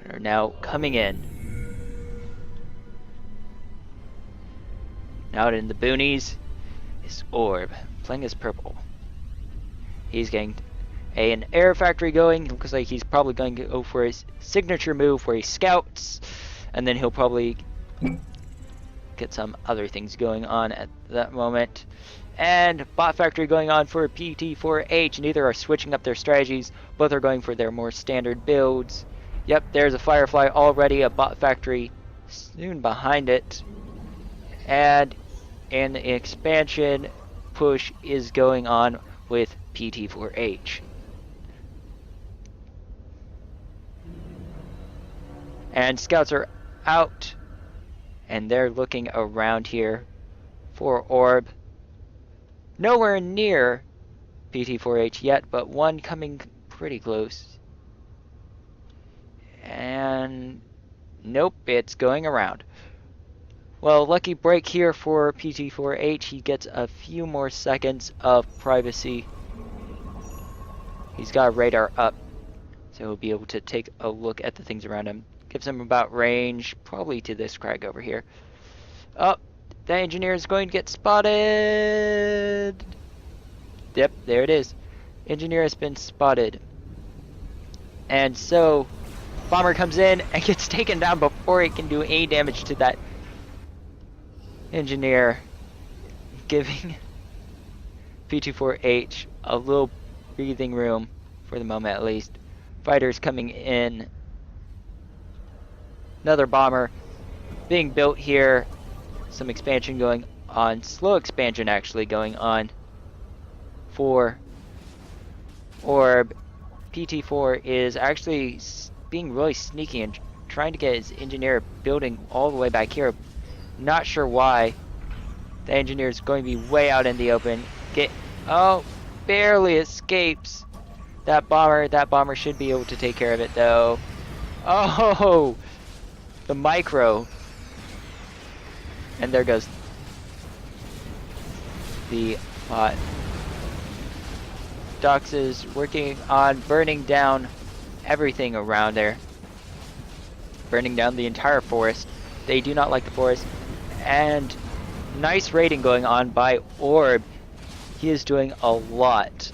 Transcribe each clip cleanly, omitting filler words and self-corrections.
are now coming in. Out in the boonies is Orb, playing as purple. He's getting an air factory going. Looks like he's probably going to go for his signature move where he scouts, and then he'll probably get some other things going on at that moment. And bot factory going on for Pt4h. Neither are switching up their strategies. Both are going for their more standard builds. Yep, there's a Firefly already, a bot factory soon behind it. And an expansion push is going on with Pt4h. And scouts are out, and they're looking around here for Orb. Nowhere near Pt4h yet, but one coming pretty close. And nope, it's going around. Well, lucky break here for Pt4h. He gets a few more seconds of privacy. He's got a radar up, so he'll be able to take a look at the things around him. Gives him about range, probably to this crag over here. Oh, the engineer is going to get spotted. Yep, there it is. Engineer has been spotted. And so, bomber comes in and gets taken down before it can do any damage to that engineer, giving Pt4h a little breathing room for the moment at least. Fighters coming in. Another bomber being built here. Some expansion going on. Slow expansion actually going on for Orb. Pt4 is actually being really sneaky and trying to get his engineer building all the way back here. Not sure why. The engineer is going to be way out in the open. Oh, barely escapes that bomber. That bomber should be able to take care of it though. Oh, the micro. And there goes the bot. Dox is working on burning down everything around there. Burning down the entire forest. They do not like the forest. And nice raiding going on by Orb. He is doing a lot.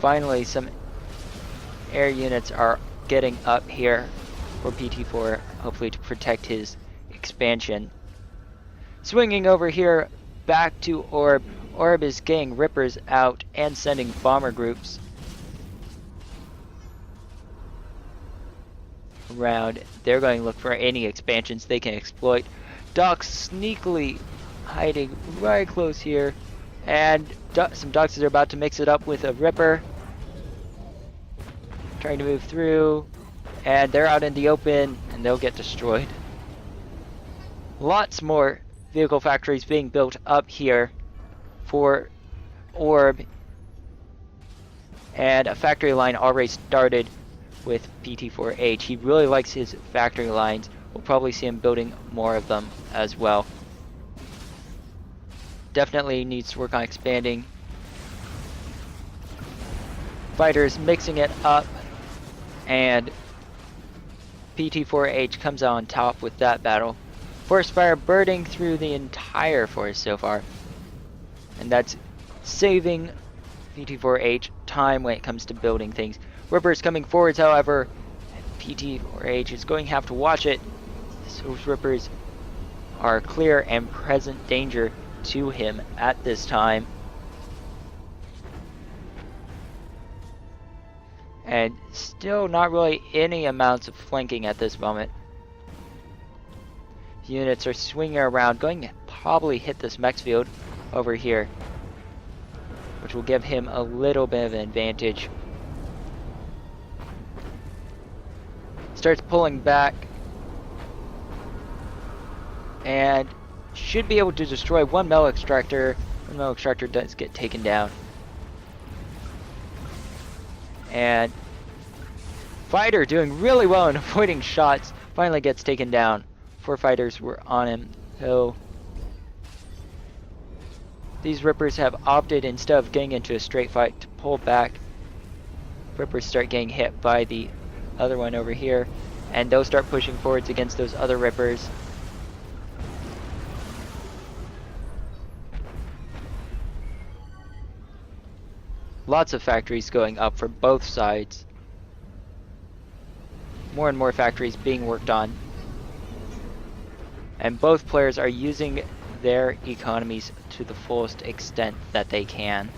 Finally, some air units are getting up here for Pt4, hopefully to protect his expansion. Swinging over here back to Orb. Orb is getting Rippers out and sending bomber groups around. They're going to look for any expansions they can exploit. Dox sneakily hiding right close here, and some Doxes are about to mix it up with a Ripper, trying to move through, and they're out in the open and they'll get destroyed. Lots more vehicle factories being built up here for Orb, and a factory line already started with Pt4h. He really likes his factory lines. We'll probably see him building more of them as well. Definitely needs to work on expanding. Fighters mixing it up, and Pt4h comes out on top with that battle. Forest fire burning through the entire forest so far, and that's saving Pt4h time when it comes to building things. Rippers coming forwards, however, Pt4h is going to have to watch it. Those Rippers are clear and present danger to him at this time. And still not really any amounts of flanking at this moment. Units are swinging around, going to probably hit this mech field over here, which will give him a little bit of an advantage. Starts pulling back and should be able to destroy one metal extractor. One metal extractor does get taken down. And fighter doing really well in avoiding shots finally gets taken down. 4 fighters were on him, so These Rippers have opted, instead of getting into a straight fight, to pull back. Rippers start getting hit by the other one over here, and they'll start pushing forwards against those other Rippers. Lots of factories going up for both sides. More and more factories being worked on. And both players are using their economies to the fullest extent that they can.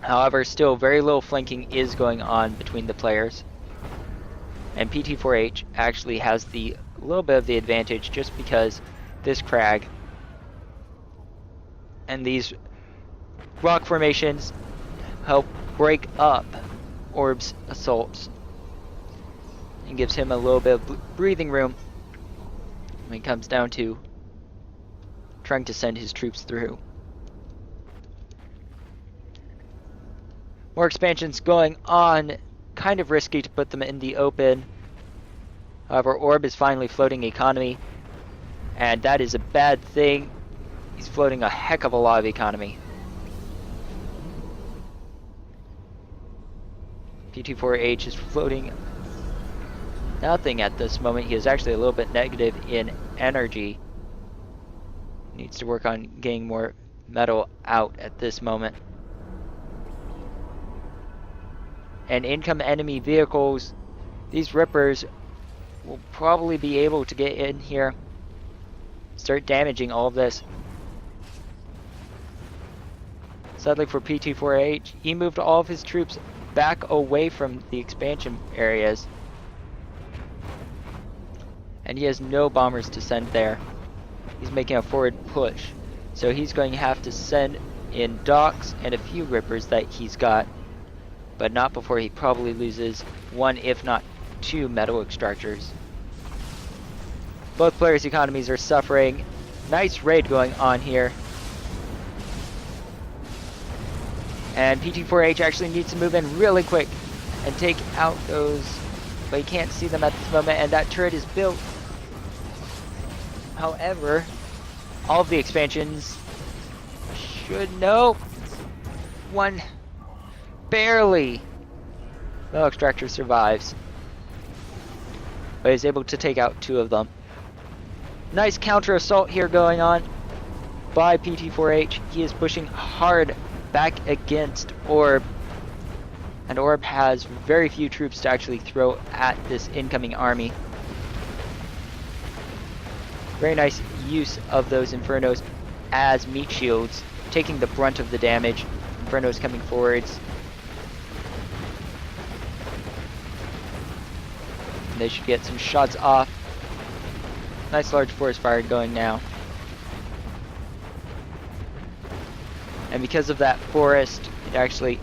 However, still very little flanking is going on between the players. And Pt4h actually has the little bit of the advantage just because this crag and these rock formations help break up Orb's assaults and gives him a little bit of breathing room when it comes down to trying to send his troops through. More expansions going on. Kind of risky to put them in the open. However, Orb is finally floating economy, and that is a bad thing. He's floating a heck of a lot of economy. Pt4h is floating nothing at this moment. He is actually a little bit negative in energy. Needs to work on getting more metal out at this moment. And income enemy vehicles, these Rippers will probably be able to get in here, start damaging all of this. Sadly for Pt4h, he moved all of his troops back away from the expansion areas. And he has no bombers to send there. He's making a forward push. So he's going to have to send in docks and a few Rippers that he's got. But not before he probably loses one, if not two, metal extractors. Both players' economies are suffering. Nice raid going on here. And Pt4h actually needs to move in really quick and take out those, but you can't see them at this moment, and that turret is built. However, all of the expansions should, no, one, barely. Metal extractor survives, but is able to take out two of them. Nice counter assault here going on by Pt4h. He is pushing hard back against Orb, and Orb has very few troops to actually throw at this incoming army. Very nice use of those Infernos as meat shields, taking the brunt of the damage. Infernos coming forwards. And they should get some shots off. Nice large forest fire going now. And because of that forest, it actually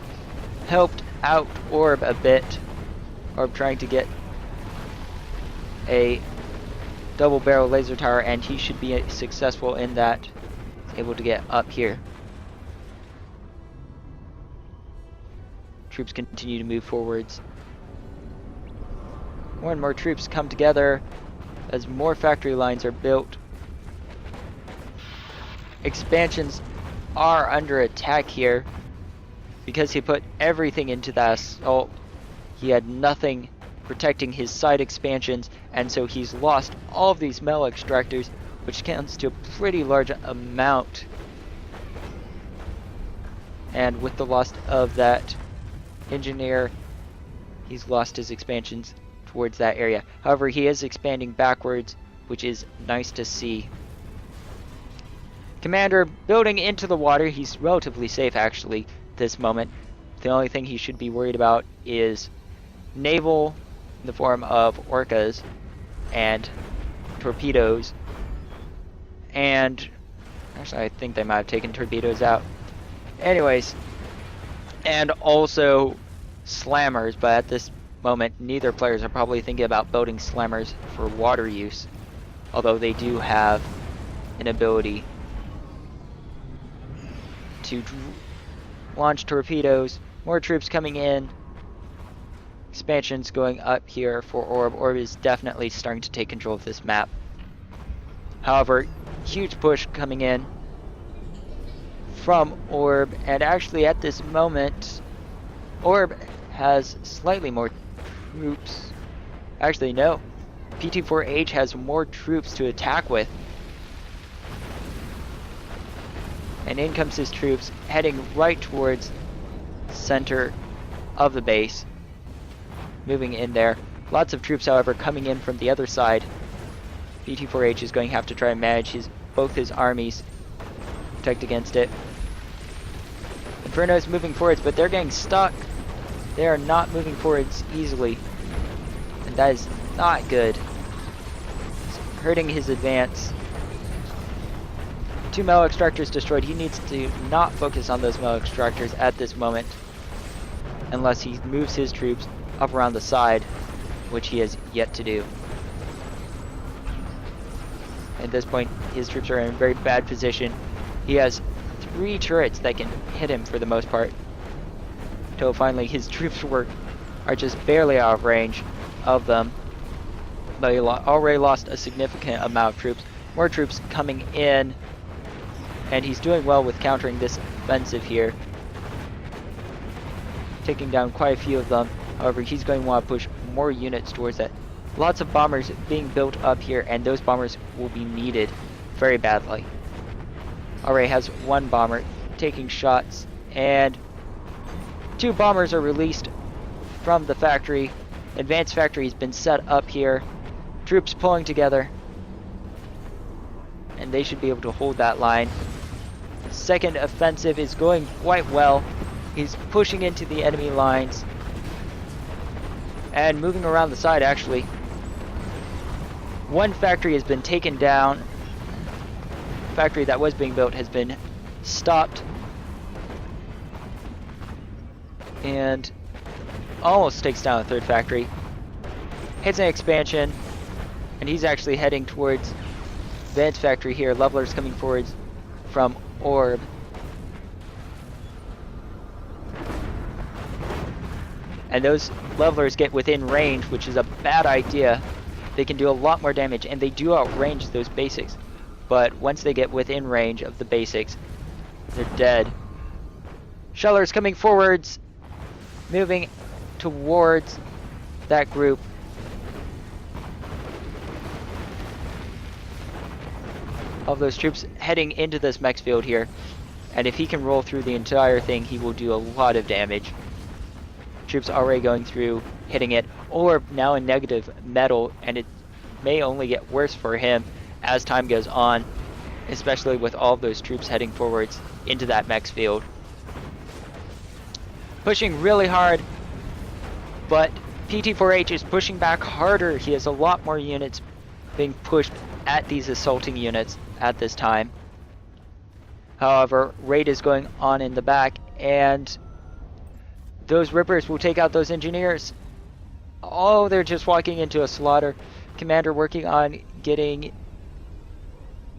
helped out Orb a bit. Orb trying to get a double barrel laser tower, and he should be successful in that. He's able to get up here. Troops continue to move forwards. More and more troops come together as more factory lines are built. Expansions are under attack here because he put everything into that assault. He had nothing protecting his side expansions, and so he's lost all of these metal extractors, which counts to a pretty large amount. And with the loss of that engineer, he's lost his expansions towards that area. However, he is expanding backwards, which is nice to see. Commander building into the water. He's relatively safe actually this moment. The only thing he should be worried about is naval in the form of orcas and torpedoes. And actually I think they might have taken torpedoes out. Anyways, and also slammers, but at this moment neither players are probably thinking about building slammers for water use, although they do have an ability to launch torpedoes. More troops coming in. Expansions going up here for Orb. Orb is definitely starting to take control of this map. However, huge push coming in from Orb, and actually at this moment, Orb has slightly more troops. Actually, no. Pt4h has more troops to attack with. And in comes his troops, heading right towards center of the base. Moving in there. Lots of troops, however, coming in from the other side. Pt4h is going to have to try and manage both his armies. Protect against it. Inferno is moving forwards, but they're getting stuck. They are not moving forwards easily. And that is not good. It's hurting his advance. 2 metal extractors destroyed. He needs to not focus on those metal extractors at this moment. Unless he moves his troops up around the side, which he has yet to do. At this point, his troops are in a very bad position. He has 3 turrets that can hit him for the most part. Until finally his troops are just barely out of range of them. But he already lost a significant amount of troops. More troops coming in. And he's doing well with countering this offensive here. Taking down quite a few of them. However, he's going to want to push more units towards that. Lots of bombers being built up here, and those bombers will be needed very badly. Already has 1 bomber taking shots, and 2 bombers are released from the factory. Advanced factory has been set up here. Troops pulling together, and they should be able to hold that line. Second offensive is going quite well. He's pushing into the enemy lines and moving around the side, actually. 1 factory has been taken down. Factory that was being built has been stopped and almost takes down a 3rd factory. Hits an expansion, and he's actually heading towards Advanced factory here. Levelers coming forwards from Orb. And those levelers get within range, which is a bad idea. They can do a lot more damage, and they do outrange those basics. But once they get within range of the basics, they're dead. Shellers coming forwards, moving towards that group. All of those troops heading into this mech field here. And if he can roll through the entire thing, he will do a lot of damage. Troops already going through, hitting it. Orb now in negative metal, and it may only get worse for him as time goes on, especially with all of those troops heading forwards into that mech field. Pushing really hard, but Pt4h is pushing back harder. He has a lot more units being pushed at these assaulting units at this time. However, raid is going on in the back, and those Rippers will take out those engineers. Oh, they're just walking into a slaughter. Commander working on getting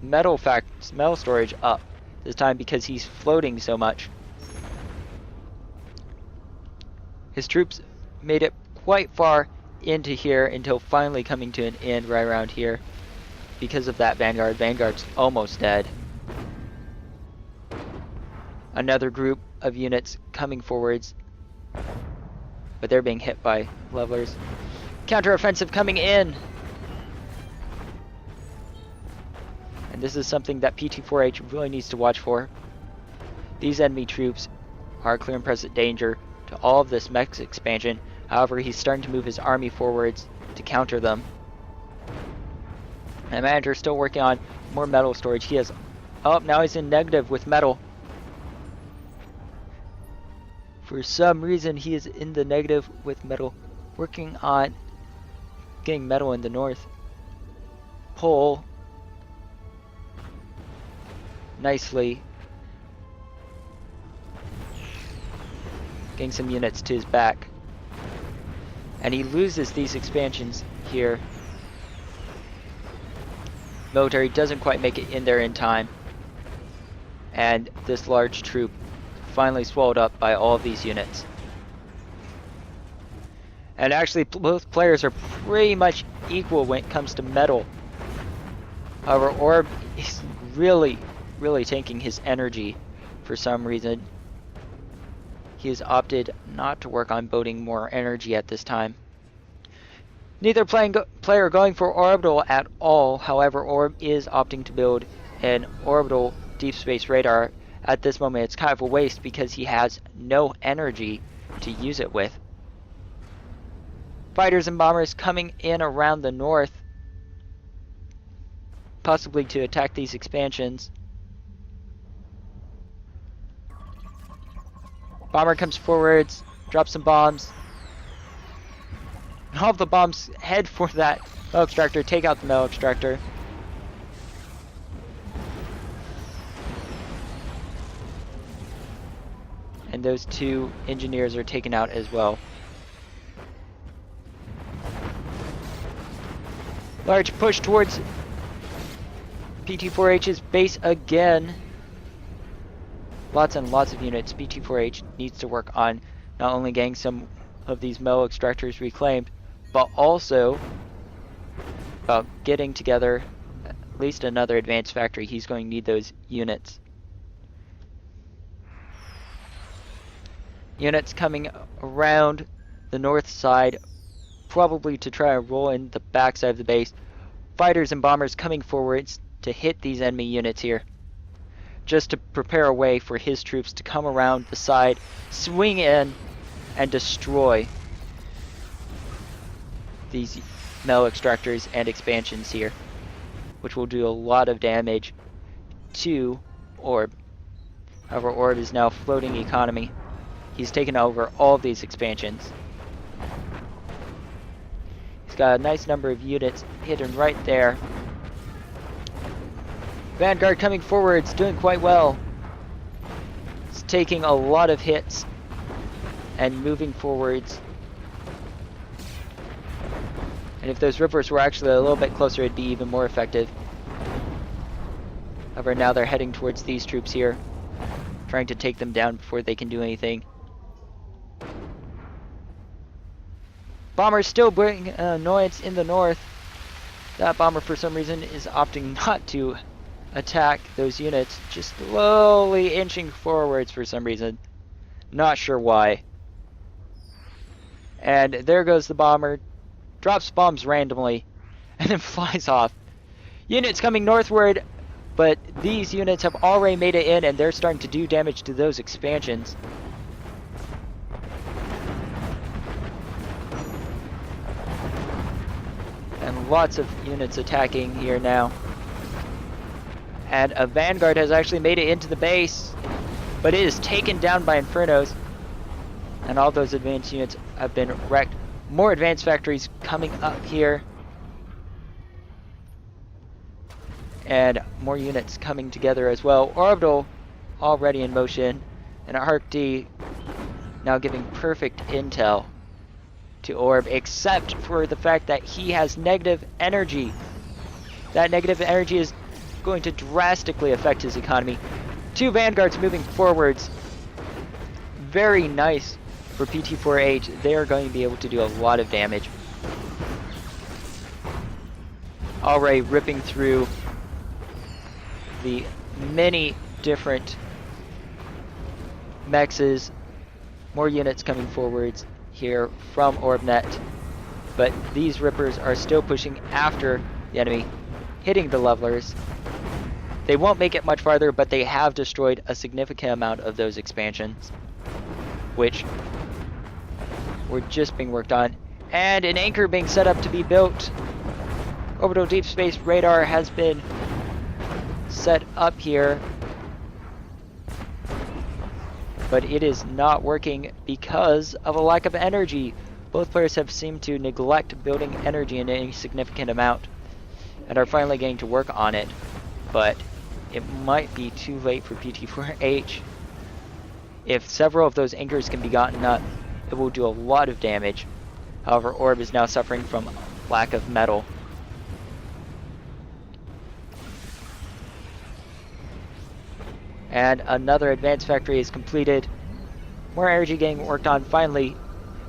metal storage up this time because he's floating so much. His troops made it quite far into here until finally coming to an end right around here because of that Vanguard. Vanguard's almost dead. Another group of units coming forwards, but they're being hit by levelers. Counteroffensive coming in. And this is something that Pt4h really needs to watch for. These enemy troops are clear and present danger to all of this mech expansion. However, he's starting to move his army forwards to counter them. And manager's still working on more metal storage. He has... Oh, now he's in negative with metal. For some reason, he is in the negative with metal. Working on getting metal in the north pole. Nicely. Getting some units to his back. And he loses these expansions here. Military doesn't quite make it in there in time. And this large troop finally swallowed up by all of these units. And actually both players are pretty much equal when it comes to metal. Our Orb is really tanking his energy for some reason. He has opted not to work on building more energy at this time. Neither player going for orbital at all. However, Orb is opting to build an orbital deep space radar. At this moment, it's kind of a waste because he has no energy to use it with. Fighters and bombers coming in around the north, possibly to attack these expansions. Bomber comes forwards, drops some bombs. All of the bombs head for that metal extractor. Take out the metal extractor. And those two engineers are taken out as well. Large push towards Pt4h's base again. Lots and lots of units. Pt4h needs to work on not only getting some of these metal extractors reclaimed, but also about getting together at least another advanced factory. He's going to need those units. Units coming around the north side, probably to try and roll in the backside of the base. Fighters and bombers coming forwards to hit these enemy units here, just to prepare a way for his troops to come around the side, swing in, and destroy these metal extractors and expansions here, which will do a lot of damage to Orb. However, Orb is now floating economy. He's taken over all of these expansions. He's got a nice number of units hidden right there. Vanguard coming forwards, doing quite well. It's taking a lot of hits and moving forwards. And if those rippers were actually a little bit closer, it'd be even more effective. However, now they're heading towards these troops here, trying to take them down before they can do anything. Bombers still bring annoyance in the north. That bomber, for some reason, is opting not to attack those units, just slowly inching forwards for some reason. Not sure why. And there goes the bomber. Drops bombs randomly, and then flies off. Units coming northward, but these units have already made it in, and they're starting to do damage to those expansions. And lots of units attacking here now. And a Vanguard has actually made it into the base, but it is taken down by Infernos. And all those advanced units have been wrecked. More advanced factories coming up here. And more units coming together as well. Orbital already in motion. And ARC-D now giving perfect intel to Orb, except for the fact that he has negative energy. That negative energy is going to drastically affect his economy. Two Vanguards moving forwards. Very nice for Pt4h. They are going to be able to do a lot of damage. Already ripping through the many different mexes. More units coming forwards here from OrbNet. But these rippers are still pushing after the enemy, hitting the levelers. They won't make it much farther, but they have destroyed a significant amount of those expansions, which were just being worked on. And an anchor being set up to be built. Orbital deep space radar has been set up here, but it is not working because of a lack of energy. Both players have seemed to neglect building energy in any significant amount and are finally getting to work on it, but it might be too late for Pt4h. If several of those anchors can be gotten up, it will do a lot of damage. However, Orb is now suffering from lack of metal. And another advanced factory is completed. More energy getting worked on finally.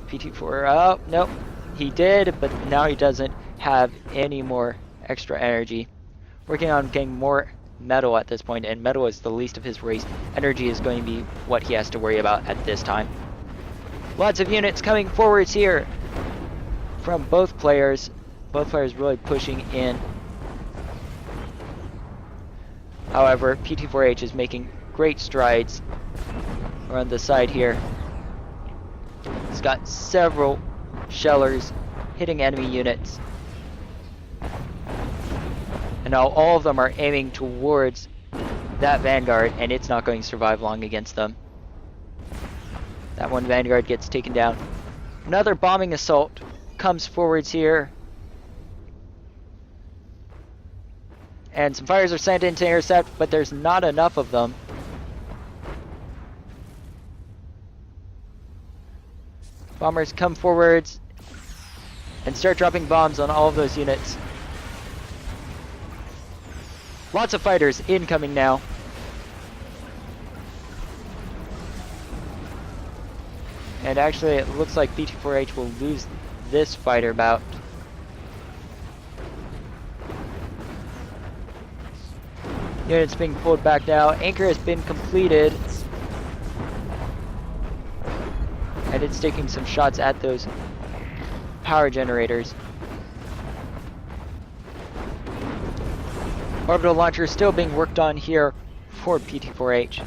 Pt4, oh, nope. He did, but now he doesn't have any more extra energy. working on getting more metal at this point, and metal is the least of his worries. Energy is going to be what he has to worry about at this time. Lots of units coming forwards here from both players. Both players really pushing in. However, Pt4h is making great strides around the side here. He's got several shellers hitting enemy units. And now all of them are aiming towards that Vanguard, and it's not going to survive long against them. That one Vanguard gets taken down. Another bombing assault comes forwards here. And some fires are sent in to intercept, but there's not enough of them. Bombers come forwards and start dropping bombs on all of those units. Lots of fighters incoming now. And actually it looks like Pt4h will lose this fighter bout. Units being pulled back now. Anchor has been completed. And it's taking some shots at those power generators. Orbital launcher is still being worked on here for Pt4h,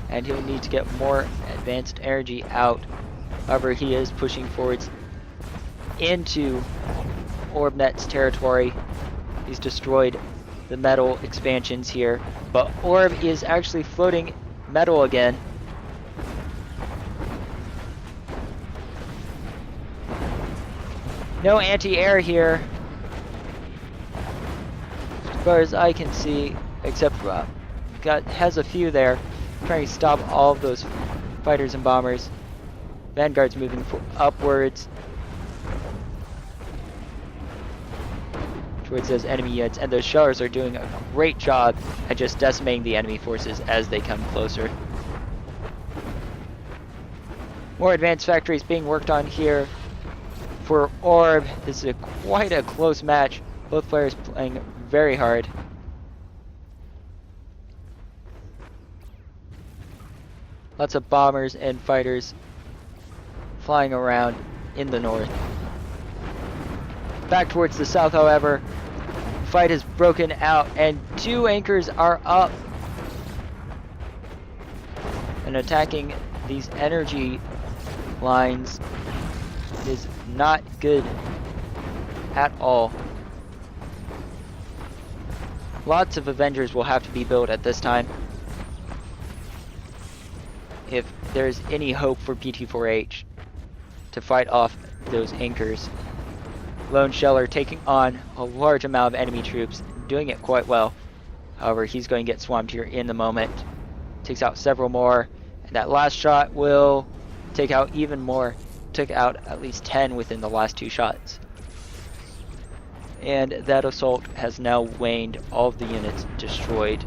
and he'll need to get more advanced energy out. However, he is pushing forwards into OrbNet's territory. He's destroyed the metal expansions here, but Orb is actually floating metal again. No anti-air here, as far as I can see, except has a few there, trying to stop all of those fighters and bombers. Vanguard's moving upwards towards those enemy units, and those shellers are doing a great job at just decimating the enemy forces as they come closer. More advanced factories being worked on here for Orb. This is quite a close match. Both players playing very hard. Lots of bombers and fighters flying around in the north. Back towards the south, however, fight has broken out and two anchors are up and attacking these energy lines is not good at all. Lots of Avengers will have to be built at this time if there's any hope for Pt4h to fight off those anchors. Lone Sheller taking on a large amount of enemy troops, doing it quite well. However, he's going to get swamped here in the moment. Takes out several more, and that last shot will take out even more. Took out at least 10 within the last two shots. And that assault has now waned, all of the units destroyed.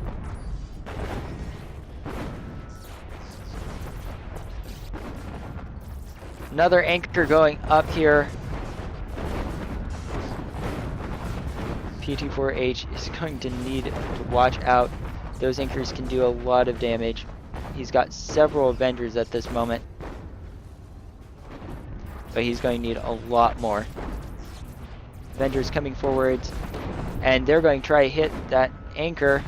Another anchor going up here. Pt4h is going to need to watch out. Those anchors can do a lot of damage. He's got several Avengers at this moment, but he's going to need a lot more. Avengers coming forwards, and they're going to try to hit that anchor.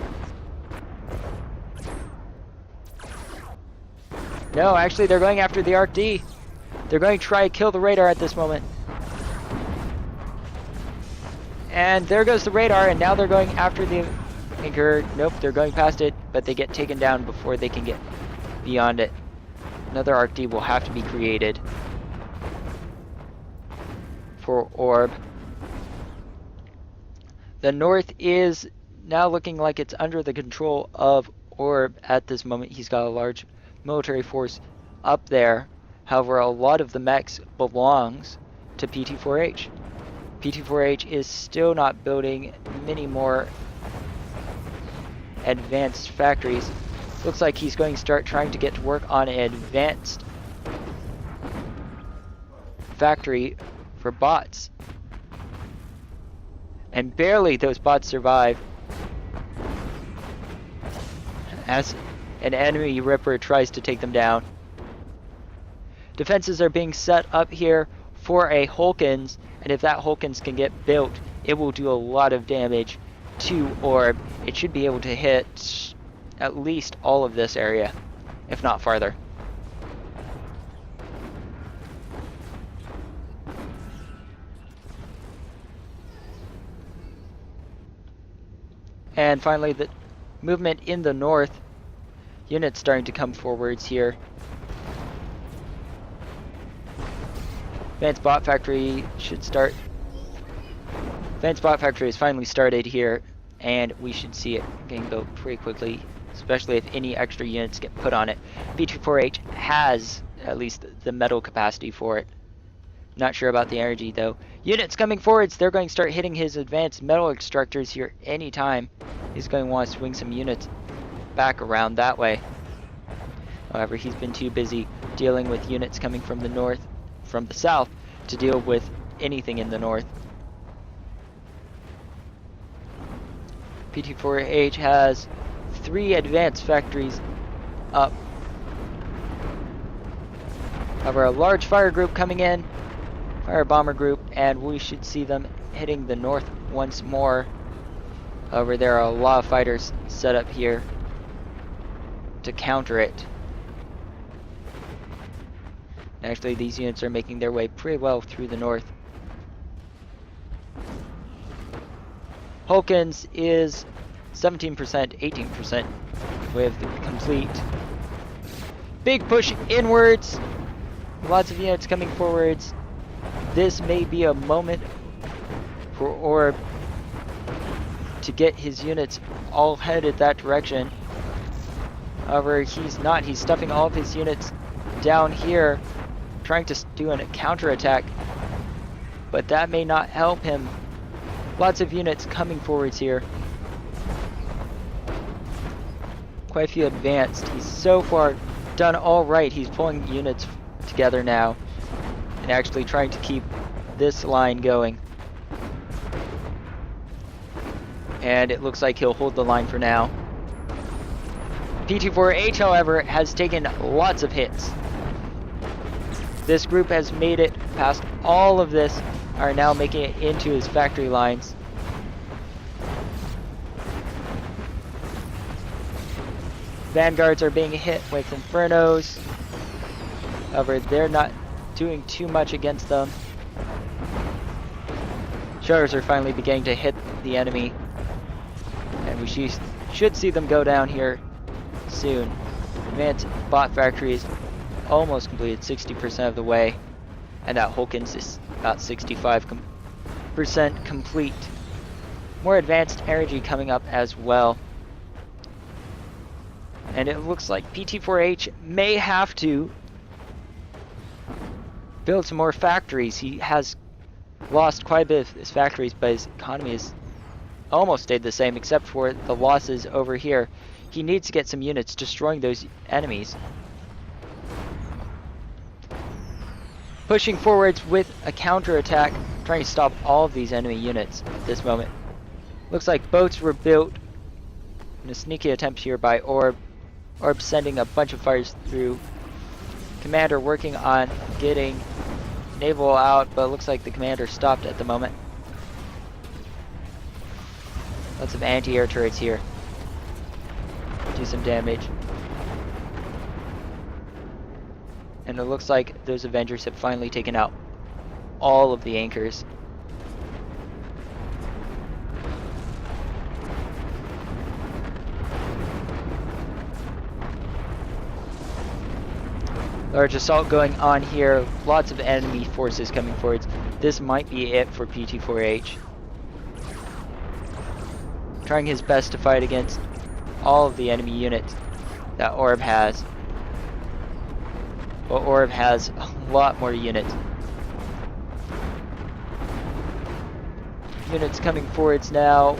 No, actually they're going after the ARC-D. They're going to try to kill the radar at this moment. And there goes the radar, and now they're going after the anchor. Nope, they're going past it, but they get taken down before they can get beyond it. Another ARC-D will have to be created for Orb. The north is now looking like it's under the control of Orb at this moment. He's got a large military force up there. However, a lot of the mechs belongs to Pt4h. Pt4h is still not building many more advanced factories. Looks like he's going to start trying to get to work on an advanced factory for bots. And barely those bots survive. as an enemy Ripper tries to take them down. Defenses are being set up here for a Hulkins, and if that Hulkins can get built, it will do a lot of damage to Orb. It should be able to hit at least all of this area, if not farther. And finally, the movement in the north. Units starting to come forwards here. Advanced Bot Factory should start. Advanced Bot Factory has finally started here, and we should see it getting built pretty quickly, especially if any extra units get put on it. Pt4h has at least the metal capacity for it. Not sure about the energy though. Units coming forwards, they're going to start hitting his advanced metal extractors here anytime. He's going to want to swing some units back around that way. However, he's been too busy dealing with units coming from the north, from the south, to deal with anything in the north. Pt4h has 3 advanced factories up. However, a large fire group coming in, fire bomber group, and we should see them hitting the north once more. However, there are a lot of fighters set up here to counter it. Actually, these units are making their way pretty well through the north. Hulkins is 17%, 18% with the complete. Big push inwards. Lots of units coming forwards. This may be a moment for Orb to get his units all headed that direction. However, he's not. He's stuffing all of his units down here, trying to do a counterattack, but that may not help him. Lots of units coming forwards here. Quite a few advanced. He's so far done all right. He's pulling units together now and actually trying to keep this line going. And it looks like he'll hold the line for now. Pt4h, however, has taken lots of hits. This group has made it past all of this, are now making it into his factory lines. Vanguards are being hit with Infernos. However, they're not doing too much against them. Shutters are finally beginning to hit the enemy, and we should see them go down here soon. Advanced Bot Factory is almost completed, 60% of the way, and that Hulkins is about 65% complete. More advanced energy coming up as well. And it looks like Pt4h may have to build some more factories. He has lost quite a bit of his factories, but his economy has almost stayed the same except for the losses over here. He needs to get some units destroying those enemies. Pushing forwards with a counterattack, trying to stop all of these enemy units at this moment. Looks like boats were built in a sneaky attempt here by Orb. Orb sending a bunch of fires through. Commander working on getting naval out, but it looks like the commander stopped at the moment. Lots of anti-air turrets here. Do some damage. And it looks like those Avengers have finally taken out all of the anchors. Large assault going on here. Lots of enemy forces coming forwards. This might be it for Pt4h. Trying his best to fight against all of the enemy units that Orb has. But Orb has a lot more units. Units coming forwards now.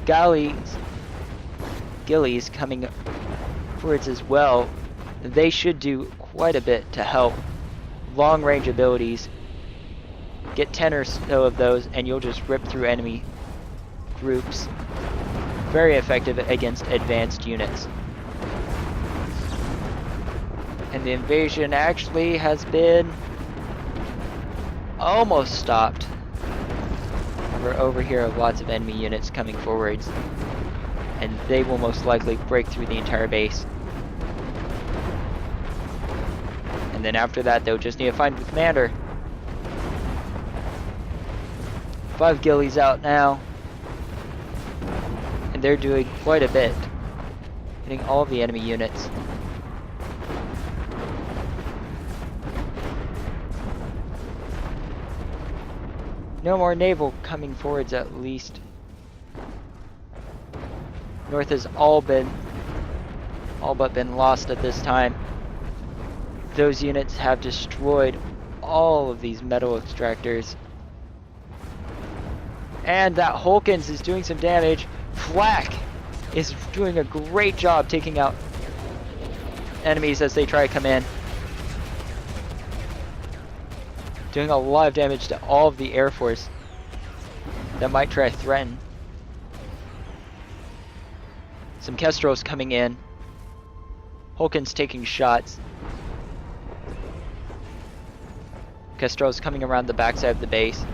Gillies coming forwards as well. They should do quite a bit to help. Long range abilities. Get 10 or so of those and you'll just rip through enemy groups very effective against advanced units. And the invasion actually has been almost stopped. We're over here, lots of enemy units coming forwards, and they will most likely break through the entire base. And then after that, they'll just need to find the commander. 5 ghillies out now, and they're doing quite a bit, hitting all of the enemy units. No more naval coming forwards, at least. North has all but been lost at this time. Those units have destroyed all of these metal extractors. And that Hulkins is doing some damage. Flak is doing a great job taking out enemies as they try to come in. Doing a lot of damage to all of the Air Force that might try to threaten. Some Kestrels coming in. Hulkins taking shots. Kestrels coming around the backside of the base.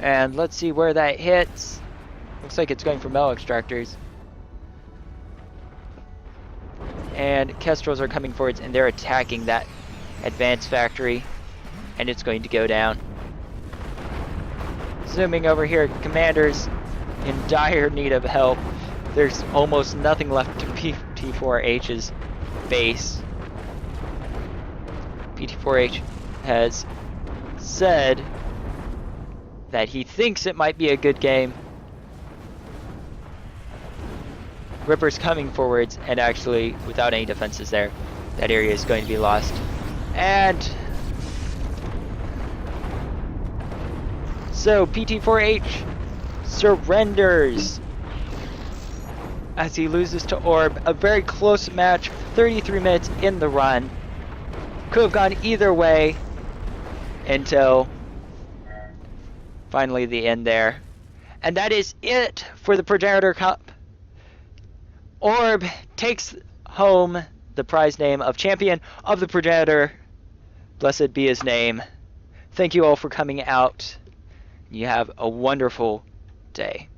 And let's see where that hits. Looks like it's going for metal extractors. And Kestrels are coming forwards and they're attacking that advanced factory. And it's going to go down. Zooming over here, commanders in dire need of help. There's almost nothing left to Pt4h's base. Pt4h has said that he thinks it might be a good game. Ripper's coming forwards, and actually, without any defenses there, that area is going to be lost. And so Pt4h surrenders as he loses to Orb. A very close match, 33 minutes in the run. Could have gone either way until finally the end there. And that is it for the Progenitor Cup. Orb takes home the prize name of Champion of the Progenitor. Blessed be his name. Thank you all for coming out. You have a wonderful day.